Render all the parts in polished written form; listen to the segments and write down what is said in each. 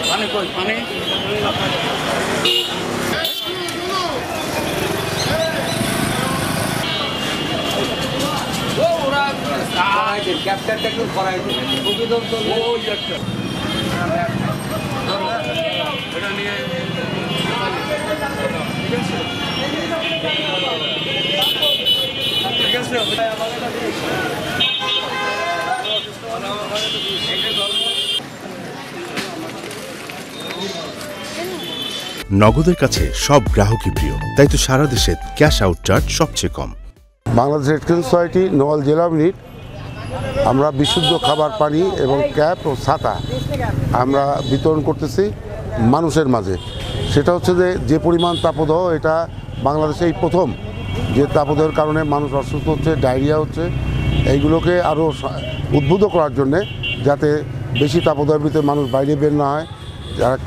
পানি কই পানি ক্যাপ্টেনটা একটু করাই দিন ওই একটা এটা নিয়ে ঠিক আছে নগদের কাছে সব গ্রাহকই প্রিয়, তাই তো সারা দেশে ক্যাশ আউট চার্জ সবচেয়ে কম। বাংলাদেশ রেড ক্রিসেন্ট সোসাইটি নোয়াল জেলা ইউনিট আমরা বিশুদ্ধ খাবার পানি এবং ক্যাপ ও ছাতা আমরা বিতরণ করতেছি মানুষের মাঝে। সেটা হচ্ছে যে পরিমাণ তাপদাহ, এটা বাংলাদেশে এই প্রথম যে তাপদাহের কারণে মানুষ অসুস্থ হচ্ছে, ডায়রিয়া হচ্ছে। এইগুলোকে আরও উদ্বুদ্ধ করার জন্যে যাতে বেশি তাপদাহের ভিতরে মানুষ বাইরে বের না হয়, যারা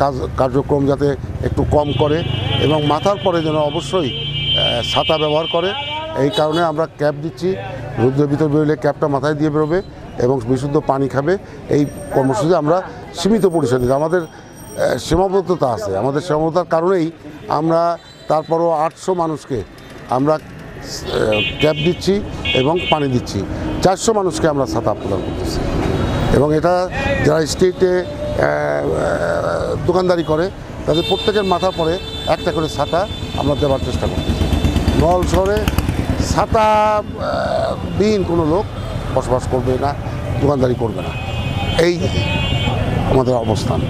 কার্যক্রম যাতে একটু কম করে এবং মাথার পরে যেন অবশ্যই ছাতা ব্যবহার করে, এই কারণে আমরা ক্যাপ দিচ্ছি। রোদ্রের ভিতর বেরোলে ক্যাপটা মাথায় দিয়ে বেরোবে এবং বিশুদ্ধ পানি খাবে। এই কর্মসূচি আমরা সীমিত পরিসরে, আমাদের সীমাবদ্ধতা আছে, আমাদের সীমাবদ্ধতার কারণেই আমরা তারপরও 800 মানুষকে আমরা ক্যাপ দিচ্ছি এবং পানি দিচ্ছি। 400 মানুষকে আমরা ছাতা প্রদান করতেছি এবং এটা যারা স্ট্রিটে দোকানদারি করে তাদের প্রত্যেকের মাথার পরে একটা করে ছাতা আমরা দেওয়ার চেষ্টা করতেছি। নোয়াল শহরে ছাতা বিহীন কোনো লোক বসবাস করবে না, দোকানদারি করবে না, এই আমাদের অবস্থান।